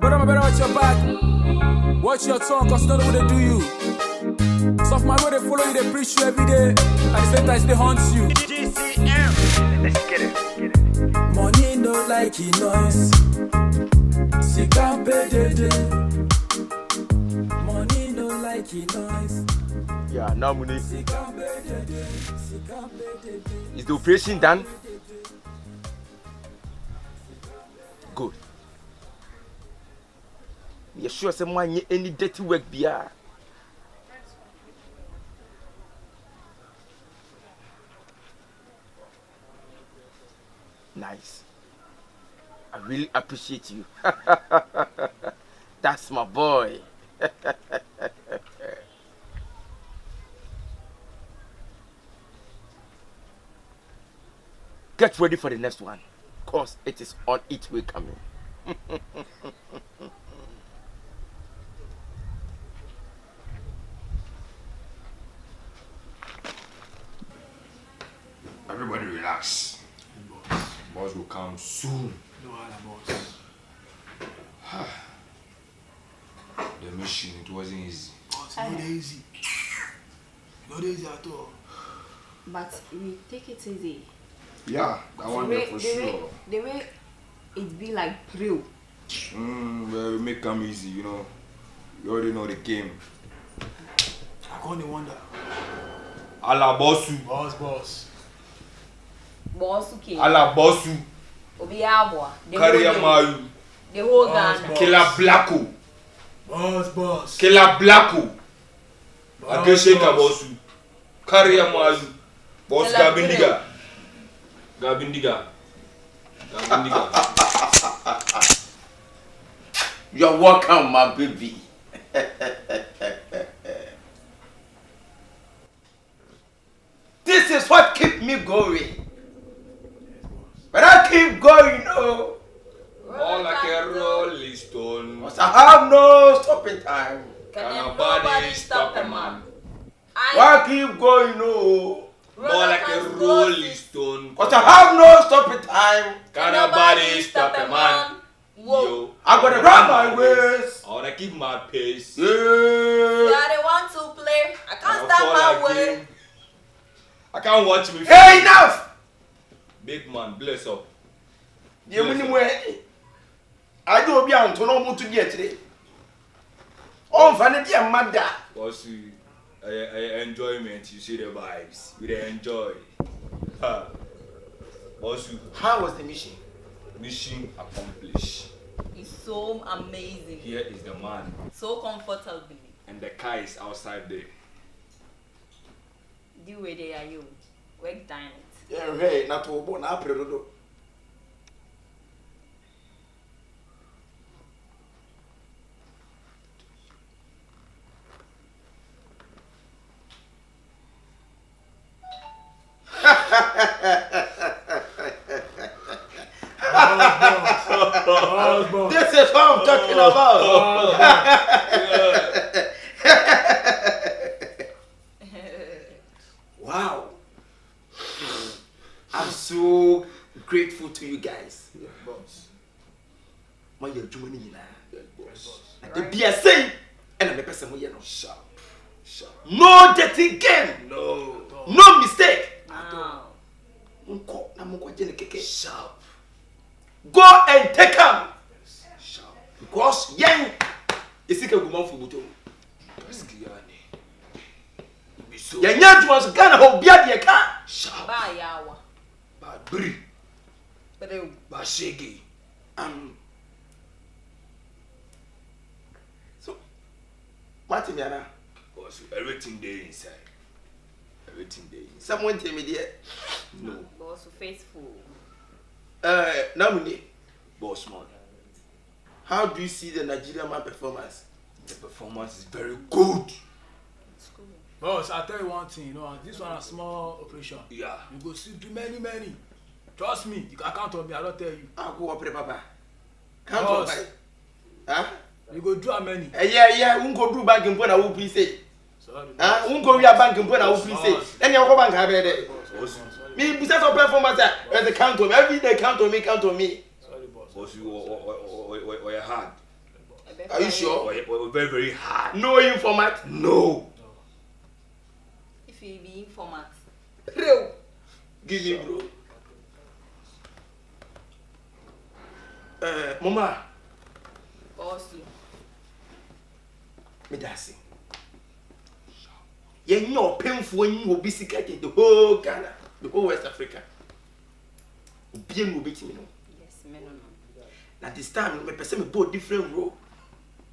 Brother, better watch your back. Watch your tongue, cause none of they do you. Soft my way, they follow you, they preach you every day. And the same time, they haunt you. Let's get it. Money no like it noise. Sika Dede. Money no like it noise. Yeah, now money. Sika Dede. Is the operation done? Good. You're sure someone any dirty work beer? Nice. I really appreciate you. That's my boy. Get ready for the next one, cause it is on its way coming. Everybody relax. Boss will come soon. No other boss. The mission, it wasn't easy. Boss, not easy. Not easy at all. But we take it easy. Yeah, that one there for sure. The way it be like real. Well, we make come easy, you know. You already know the game. I can't wonder. Ala bossu. Boss. Boss okay. Ala bossu. Obi abwa. Career mayu. The whole Boss, Ghana. boss. Killer Blacko. Boss. Killer Blacko. Boss, Akesheka boss. bossu. Career mayu. Boss Killer Gabindiga. Gabindiga. You're welcome, my baby. This is what keeps me going. But I keep going, oh. All like a rolling stone. Cause I have no stopping time. Can Nobody stop a man. Why keep going, oh. More like a rolling stone. Cause I have no stopping time. Can nobody stop a man? Whoa. Yo, I'm gonna run my ways. I wanna keep my pace. You Yeah. are the one to play. I can't I'll stand fall my like way. him. I can't watch me. Hey, enough! Big man, bless up. You mean where? I do be on to no more to get today. Oh, vanity and mother. Cause enjoyment, you see the vibes. We dey enjoy. Ha. Also, How was the mission? mission accomplished. It's so amazing. Here is the man, So comfortably. and the car is outside there. The way they are you. Work done it. Yeah, hey, not to born up. Boss. This is what I'm talking about. Wow. I'm so grateful to you guys. Yeah, boss. My Germany, Yeah, boss. the BSA and I'm a person who you know. Sharp. No dirty game. No. No mistake. Wow. Sharp. Go and take them. Sharp. Because young is Sika woman for Buto. Paskiani. Young was Ghana who beard your car. Sharp. Ba yawa. Bad bri. But they Bashegi. So, Martin Yana, Cause everything there inside. Everything there inside. someone tell me there. No. boss faithful. Namuni, Boss man. how do you see the Nigerian man performance? The performance is very good. It's cool. Boss, I tell you one thing, you know, this one a small operation. Yeah. You go see do many. Trust me, you can count on me, I don't tell you. I'll go up, Papa. Count on Boss. by. Huh? You go do how many? Yeah, won't go do bank and put a whoop, say. Sorry. Huh? Won't go to your bank and put a whoop, say. Then you'll go bank, have it. Boss. Me, besides of performance, count on me. Every day, count on me. Sorry, boss. Cause you or hard. Are you sure? We're very, very hard. No informant? No. If you be informant. Real. Give me, bro. Mama. Also. Me dancing. You know, painful when you will be Sika the whole Ghana, the whole West Africa. Bien will beat me. Yes, men no. Now this time, me person me both different role,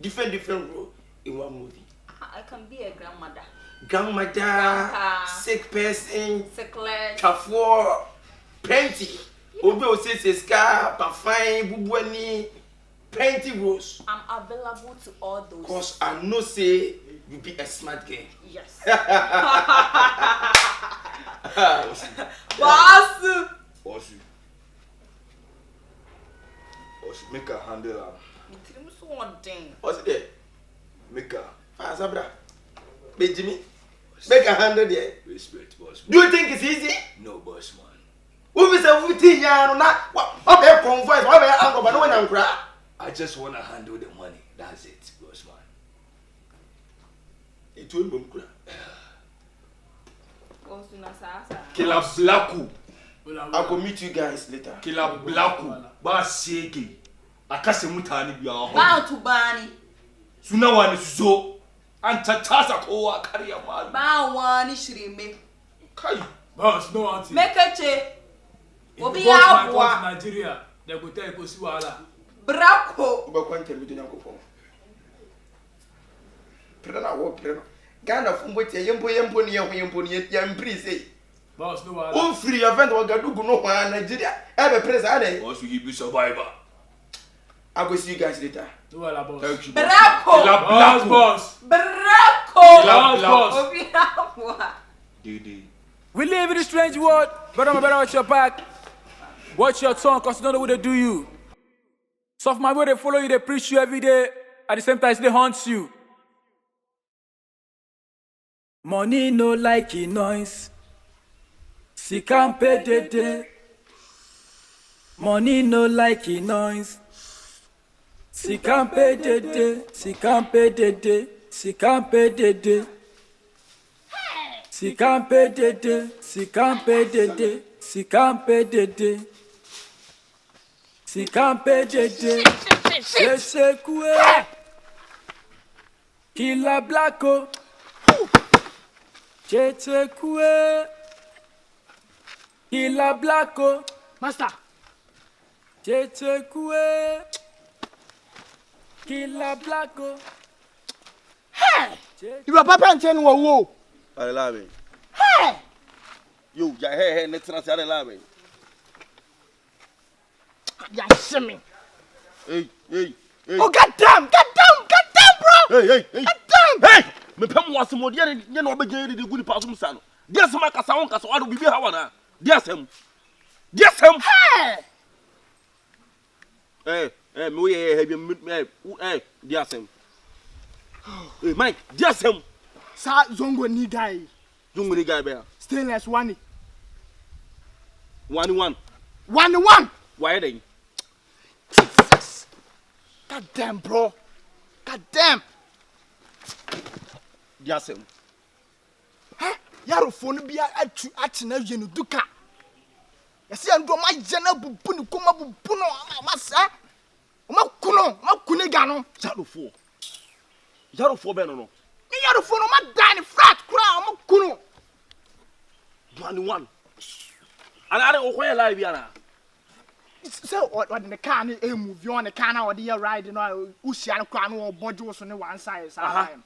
different role in one movie. I can be a grandmother. Grandmother, sick person, Sicklet. chafour, plenty. Obi o say Sika, parfum, bubuani, plenty roles. I'm available to all those. Cause I know say you be a smart girl. Yes. Boss. Make her handle her. What's it there? Make her. Sabra. Benjamin. Make a handle there. Respect, boss. Do you think it's easy? No, boss, man. Who is a 15 year old? What be convoys? What be angle? But no one can cry. I just want to handle the money. That's it, boss, man. It will be cry. Killer Blacko. I will meet you guys later. Killer Blacko. Ba Sika. Akase mutani bi aho. Ba to bani. Suna wani so. Anta tasa kowa kariya malu. Ba wani shirime. Kai. Boss, no auntie. Make a che. Obi ya boy. Nigeria, they go tell you si wala. Blacko. Ba kwanta mi dunya ko fo. Prena wo prena. Ghana fumbo tie yempo ni yempo ni imprise. Boss, no wala. O free event wa gadugu no kwa Nigeria. E be press ade. Boss, you be survivor. I go see you guys later. No wala, boss. Thank you. Blacko. Boss. Blacko. Boss. Obi ya boy. Dede. We live in a strange world, but I'm better watch your back. Watch your tongue, cause you don't know what they do you. Soft my way, they follow you, they preach you every day. At the same time, they haunt you. Money no like noise. Sika pay Dede. Money no like noise. Sika pay Dede. Sika pay Dede. Sika pay Dede. Sika pay Dede. Sika pay Dede. Sika pay Dede. Sika pay Dede. KYEKYEKU. Killer Blacko. KYEKYEKU. Killer Blacko. Master. KYEKYEKU. Killer Blacko. Hey! You are papa and ten wo. I love it. Hey! You, ya hey, next time I love it. Ya shimmy. Hey. Oh goddamn, bro. Hey. Goddamn. Hey! Me pem was mo dia ne no be gere de guni pa so msa no. Dia se maka sa won ka so ado bibi ha wana. Dia sem. Hey! Hey, me we hey, dia sem. Hey, Mike, dia sem. Sa zongo ni guy. Jungu ni guy be. Stainless one. 1-1. 1-1. Why then? Jesus. Goddamn, bro. Goddamn. Dia sem. Huh? Yaro phone bi atu na yenu duka. Yesi ando ma jena bubu ni koma bubu no amasa. Ma kune gano. Yaro fo be no. Ni yaro phone ma dan flat kura ma kunu. 1-1. And I don't know live yana. So what the car ni move on the car na or the ride no usia no kwa no bojo so ne one side time.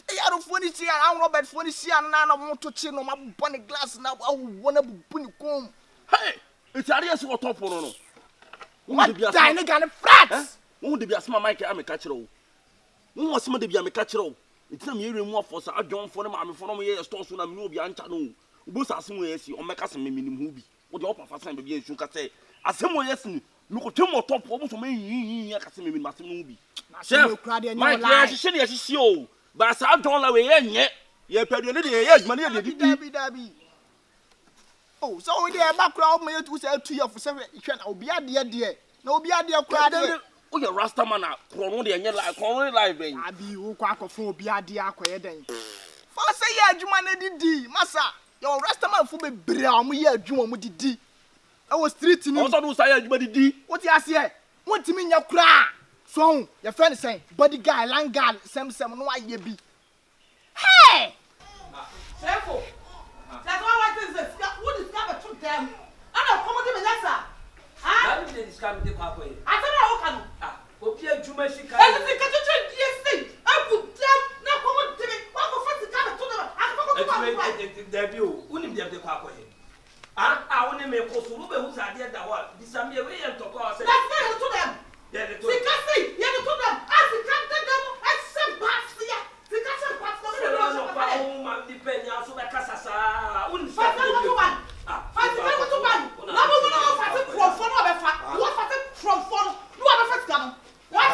Yaro phone si an Robert phone si an na na mo to chi no ma bo ne glass na wona bubu ni kom. Hey, it's area so top no. What dine gan flat. Who de be asma Mike am catch ro. Who was some de be am catch ro. It's na me remu for sa adwon for na me for no ye store so na me obi ancha no. Ubo sa asem we yesi o meka se me minim hu bi. Wo de opa fa san be bi ensu ka say asem we yesi no ko twem top wo so me yin ka se me minim asem no bi. Chef, Mike ya hye o. Ba sa adwon la we ye nye. Ye pedue ne de ye adwuma ne de Dabi. Oh, so we dey back crowd me to say 2 years for 7 hwe na obi ade na obi ade kra de. o ye rasta man a krono de enye live krono live ben abi wo kwa akofo obi ade akoye den fa say ya adwuma na didi masa yo rasta man fo be bere a mo ye adwuma mo didi e wo street ni o so do say adwuma didi what you say won timi nya kura so your friend say body guy land guard sem no aye bi hey Careful. That's all I think is what is that to them? I don't come to me lessa. Ah? That is coming to Papa. I don't know how can. Ah, okay, Juma Sika. Anything can you I put them now come to me. What go first come to them? I It's the debut. Unim the Papa. Ah, I want to make a Kosurube who's idea that one. This is me way and talk about. Let's go to them. Yeah, the Sika see, you to them. As you come to them, I send pass here. Sika send pass them. Depending on so Casasa. Unim Fast to one. Fast to one. Now we know fast from no be fast. What fast from phone? No be fast come. What?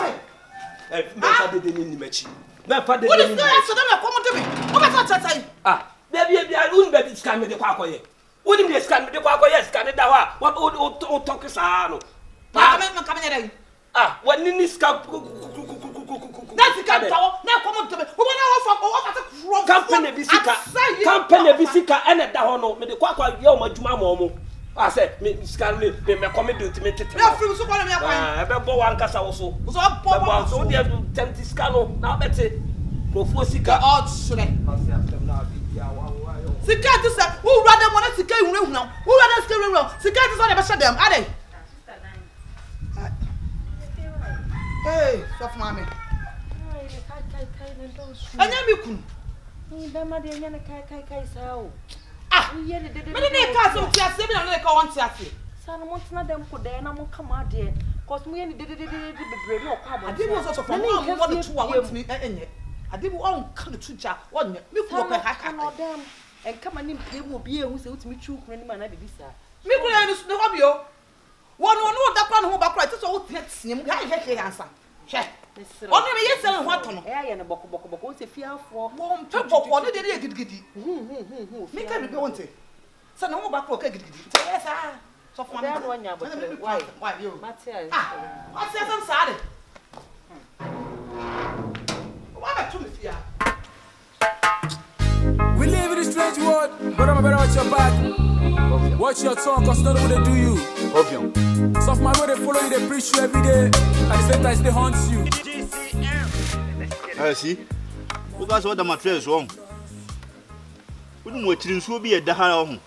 Never did any mechi. Never did What is going so them come to me? What be say? Ah, baby, I wouldn't bet it's coming to Pacoye. Wouldn't be scan with the Pacoye, scan it down. What old talk is no? Coming here. Ah, what in this cup? That's the cat tower. Now come to me. Who want to Company Bisika, Company Bisika, and at the honor, me the Quaqua Yoma Jumamomo. I said, me scan me, me come to me. Now, feel so one of I remember one cassa also. So they have 10 scano. Now that's it. Go for Sika. out today. Sika is who rather want to get room now. Who rather stay room? Sika is not ever shut them, are they? Hey, soft mommy. And then you can. Ah, we didn't cast some tears, 7 on the count. Son, wants not them could then I'm come out there. Cause me and did no problem. I didn't also from 1 to 2 hours. I didn't want to teacher, one, you can hack them and come and will be able to meet you when man I did this. Me is no hobby. One know that one who back right, so let's him. I answer. Check. Only me yes and what on and a book to fear for one people for the day giddy. Me can be wanted. So no back for giddy. Yes, ah. So for that one, why you? Matthias. What's that? I'm sorry. What about you, fear? We live in a strange world, but I'm better watch your back. Watch your tongue, cause none of they do you. Soft my way, they follow you, they preach you every day. At the same time, they haunt you. I see. Who guys what the material wrong? We don't want to be a Dahara.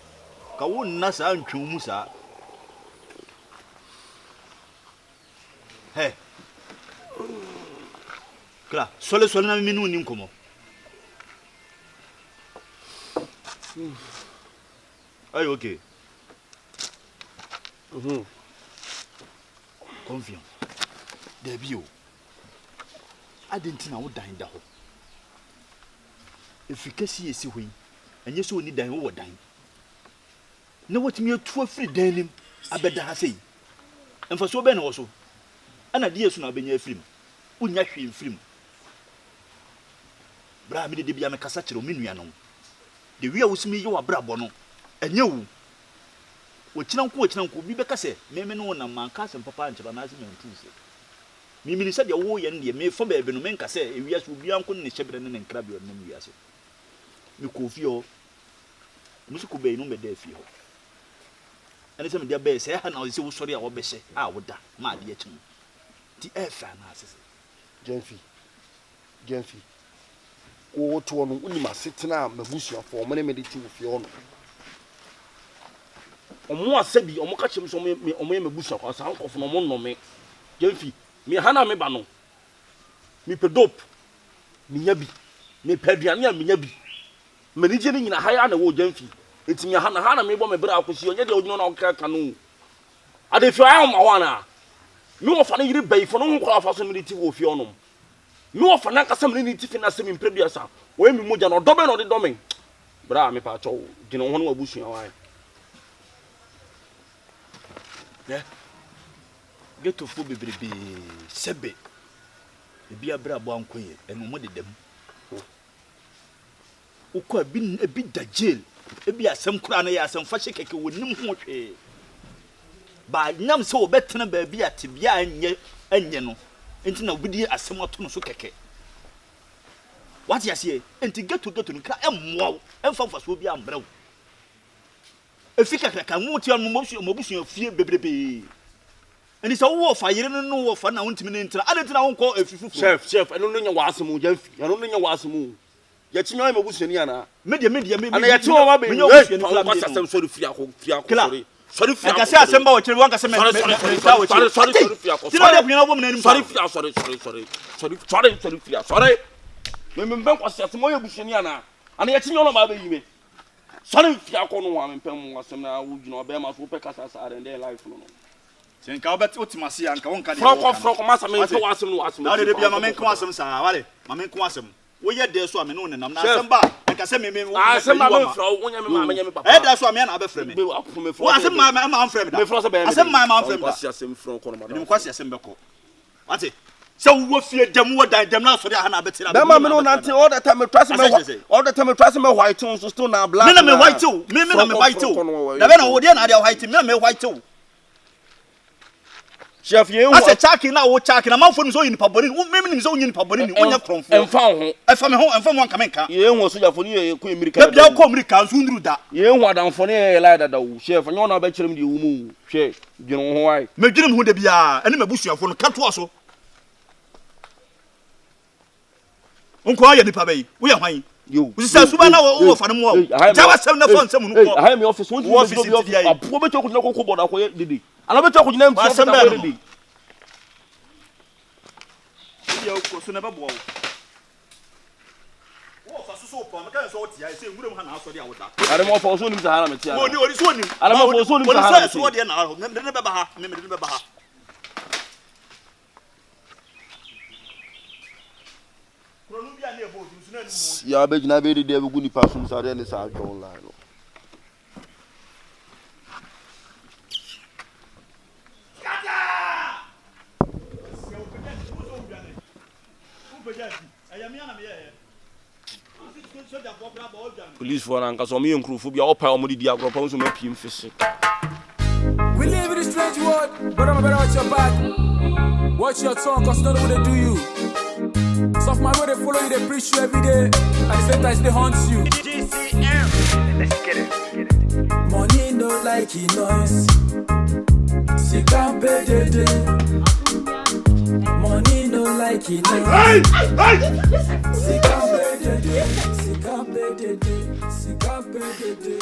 Kawun Nasa and Chumusa. Hey. Kla, sole na minu ni nkomo. Are you okay? Confiant. Debut. I didn't know what dying da ho. If you can see a sea wing, and you so need dying over dying. Know what me 2 free denim, I bet that I say. And for so ben also. And a dear soon I've been a film. Wouldn't you film? Bra me de bia me kasa kire o menua no de wi a wosimi ye wa bra bono enye wu wo kina nko bi be kase me no na man kase papa anche ba na se mentu se mi mi se de wo ye ne me fo ba be no men kase e wi aso bi anko ne hyebere ne nkra bi o ne wi ase mi ko fi o musu ko be no be de fi ho ene se me de be se ha na o se wo sori a wo be hye a wo da ma de achi ti e fa na ase Genfi go to one unima sitina mabusia for money meditative fi ono omo asabi omo ka chem so omo ye mabusia kwa san kofo no mo no me Genfi me hana me ba no me pedop me nya bi me peduane a me nya bi mani je ni nyina haya na wo Genfi eti me hana me bo me bra akosi onye de onyo na okaka no ade fi ayo ma wana me wo fa na yiri bai fo no ho kwa fa so meditative wo fi ono me wo fa na kasa me ni tifi na se me preduasa wo emi moja no dobe no de domen bra me pa cho gina ho no abusua wan ne get to food bebrebe sebe ebi abra bo ankoye eno mo de dem ukọ ebi da jail ebi asem kura na ya asem fa KYEKYEKU wonim ho hwe ba nyam se wo betena ba bi atebia anye enye no enti na obidi asem ato no so keke what you say enti get to no kra emmoa emfa so bi ambrew efika kaka mu ti anu mobusu afie bebrebe eni so wo fa yire no wo fa na wontimi ne ntra ade tina wonko afifu chef eno no nya wasem ya fi eno no nya wasem ya chinya mobusu ni ana media ana ya chiwa wa be me mobusu ni kla ko asem sorry fi akọ sorry fi akase asemba wo kire wanka se me sorry fi akọ ti na de wo mena sorry fi sorry me ben ko asem mo yebusu ni ana ya chinya no ma be yime sorry fi akọ no wa me pem asem na wo gina obe ma so pe kasa sa are dey life no senka obet otimase anka wonka de froko masa me to wasem no wasem na de bia ma men ko asem sa wale ma men ko asem wo ye de so amene wonenam na asem ba enka se me asem ba me fro wonya me ma me papa e de so amene na be frɛ me wo asem ma frɛ me da me fro se be asem ma frɛ me da asem froko no ma ni kwasi asem be ko wate se wo fie dem wo dan dem na so de ha na be tira be ma me no nante all the time me trust me white so still na black me na me white o me na me white o da be na wo de na de white me na me white o chef ye ase chaki na wo chaki na manfo ni so yin pabori me ni so yin pabori ni wonya kronfo emfa ho efa me ho emfa mo anka menka ye hu so jafo ni ye ku America da bia ko America nso nduru da ye hu adanfo ni ye la da wo chef nyo na ba kirem de wo mu hwe gino ho wai me girim ho da bia ene mabusuafo no kato aso onko aye nipa bayi wo ye hwan yo usisa suba na wo fa no mo jawa sem na fon sem no ko ha me office won office apo be to ko ko boda ko ye Dede ana be to ko nyina mfi sem ba Dede yo ko so na ba bo wo fa so po me kan so wo tia se ngure mu ha na aso de awoda are mo fa so nim sahara me tia wo ni ori so nim are mo fa so nim sahara so de na ho me de be ba ha me de be ba ha ya be gina be de be gu ni pasum sa de ni sa jo online no police for an kaso me nkrufu bia opa omudi dia agro pa so ma piem fisi We live in a strange world, but I'm better watch your back. Watch your tongue, cause none of they do you. Soft my way, they follow you, they preach you every day. At the same time, they haunt you. Let's get it. Money no like noise. Sika Dede. Money no like noise. Sika Dede. Sika Dede. Sika Dede.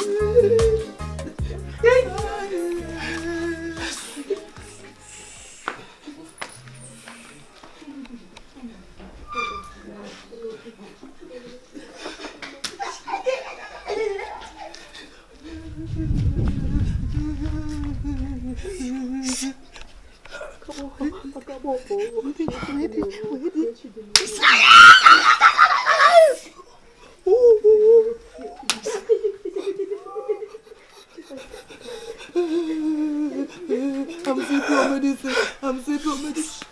I'm sick of medicine.